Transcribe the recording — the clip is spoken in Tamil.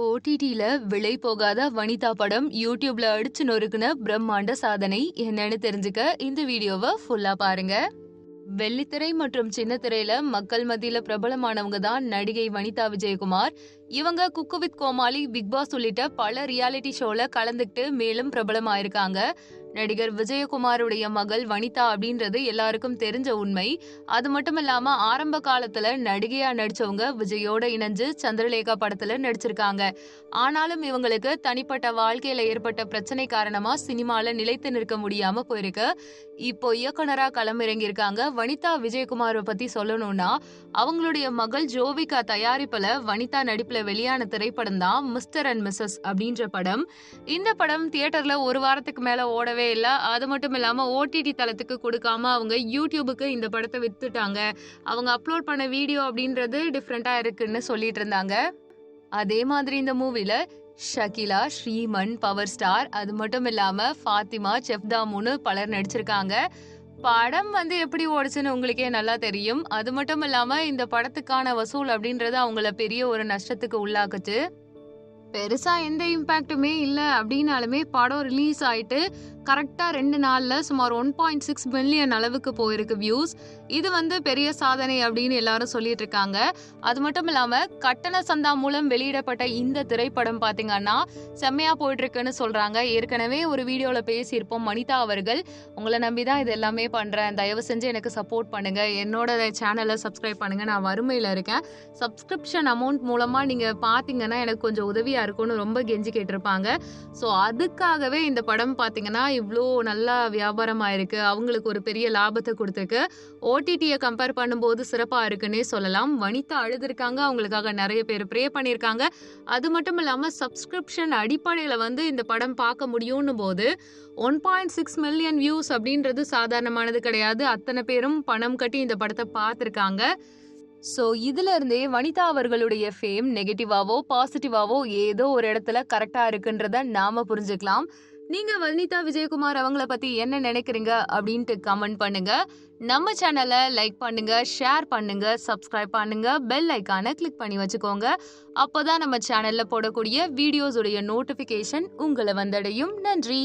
ஓடிடில விலை போகாத வனிதா படம் யூடியூப்ல அடிச்சு நொறுக்குன பிரம்மாண்ட சாதனை என்னன்னு தெரிஞ்சுக்க இந்த வீடியோவை ஃபுல்லா பாருங்க. வெள்ளித்திரை மற்றும் சின்ன திரையில மக்கள் மத்தியில பிரபலமானவங்க தான் நடிகை வனிதா விஜயகுமார். இவங்க cook with Comali, Bigg Boss உள்ளிட்ட பல ரியாலிட்டி ஷோல கலந்துக்கிட்டு மேலும் பிரபலமாயிருக்காங்க. நடிகர் விஜயகுமாருடைய மகள் வனிதா அப்படின்றது எல்லாருக்கும் தெரிஞ்ச உண்மை. அது மட்டும் இல்லாம ஆரம்ப காலத்துல நடிகையா நடிச்சவங்க விஜயோட இணைஞ்சு சந்திரலேகா படத்துல நடிச்சிருக்காங்க. ஆனாலும் இவங்களுக்கு தனிப்பட்ட வாழ்க்கையில ஏற்பட்ட பிரச்சனை காரணமா சினிமால நிலைத்து நிற்க முடியாம போயிருக்கு. இப்போ இயக்குனரா களமிறங்கியிருக்காங்க. வனிதா விஜயகுமாரை பத்தி சொல்லணும்னா, அவங்களுடைய மகள் ஜோவிகா தயாரிப்புல வனிதா நடிப்புல வெளியான திரைப்படம் தான் மிஸ்டர் அண்ட் மிஸ்ஸஸ் அப்படின்ற படம். இந்த படம் தியேட்டர்ல ஒரு வாரத்துக்கு மேல ஓடவே இல்லை. அது மட்டும் இல்லாம ஓடிடி தளத்துக்கு கொடுக்காம அவங்க யூடியூபுக்கு இந்த படத்தை வித்துட்டாங்க. அவங்க அப்லோட் பண்ண வீடியோ அப்படின்றது டிஃப்ரெண்டா இருக்குன்னு சொல்லிட்டு இருந்தாங்க. அதே மாதிரி இந்த மூவில ஷகிலா, ஸ்ரீமன், பவர் ஸ்டார், அது மட்டும் இல்லாம ஃபாத்திமா, செஃப்தாமுன்னு பலர் நடிச்சிருக்காங்க. படம் எப்படி ஓடுச்சுன்னு உங்களுக்கே நல்லா தெரியும். அது மட்டும் இல்லாம இந்த படத்துக்கான வசூல் அப்படின்றது அவங்கள பெரிய ஒரு நஷ்டத்துக்கு உள்ளாக்குச்சு. பெருசா எந்த இம்பாக்டுமே இல்லை அப்படின்னாலுமே படம் ரிலீஸ் ஆயிட்டு கரெக்டா 2 நாள்ல சுமார் 1.6 மில்லியன் அளவுக்கு போயிருக்கு வியூஸ். இது பெரிய சாதனை அப்படின்னு எல்லாரும் சொல்லிட்டு இருக்காங்க. அது மட்டும் இல்லாம கட்டண சந்தா மூலம் வெளியிடப்பட்ட இந்த திரைப்படம் பாத்தீங்கன்னா செம்மையா போயிட்டு இருக்குன்னு சொல்றாங்க. ஏற்கனவே ஒரு வீடியோல பேசியிருப்போம். வனிதா அவர்கள், உங்களை நம்பிதான் இது எல்லாமே பண்றேன், தயவு செஞ்சு எனக்கு சப்போர்ட் பண்ணுங்க, என்னோட சேனலை சப்ஸ்கிரைப் பண்ணுங்க, நான் வறுமையில இருக்கேன், சப்ஸ்கிரிப்ஷன் அமௌண்ட் மூலமா நீங்க பாத்தீங்கன்னா எனக்கு கொஞ்சம் உதவியா இருக்கும்னு ரொம்ப கெஞ்சி கேட்டிருப்பாங்க. ஸோ அதுக்காகவே இந்த படம் பாத்தீங்கன்னா இவ்வளோ நல்லா வியாபாரம் ஆயிருக்கு, அவங்களுக்கு ஒரு பெரிய லாபத்தை கொடுத்துருக்கு. ஓடிடியை கம்பேர் பண்ணும்போது சிறப்பா இருக்குன்னே சொல்லலாம். வனிதா அழுதுருக்காங்க, அவங்களுக்காக நிறைய பேர் ப்ரே பண்ணியிருக்காங்க. அது மட்டும் இல்லாம சப்ஸ்கிரிப்ஷன் அடிப்படையில இந்த படம் பார்க்க முடியும்னு போது 1.6 மில்லியன் வியூஸ் அப்படின்றது சாதாரணமானது கிடையாது. அத்தனை பேரும் பணம் கட்டி இந்த படத்தை பார்த்துருக்காங்க. ஸோ இதுல இருந்தே வனிதா அவர்களுடைய ஃபேம் நெகட்டிவாவோ பாசிட்டிவாவோ ஏதோ ஒரு இடத்துல கரெக்டா இருக்குன்றத நாம புரிஞ்சுக்கலாம். நீங்க வனிதா விஜயகுமார் அவங்கள பத்தி என்ன நினைக்கிறீங்க அப்படின்ட்டு கமெண்ட் பண்ணுங்க. நம்ம சேனலை லைக் பண்ணுங்க, ஷேர் பண்ணுங்க, சப்ஸ்கிரைப் பண்ணுங்க, பெல் ஐக்கானை கிளிக் பண்ணி வச்சுக்கோங்க. அப்போதான் நம்ம சேனல்ல போடக்கூடிய வீடியோஸுடைய நோட்டிபிகேஷன் உங்களை வந்தடையும். நன்றி.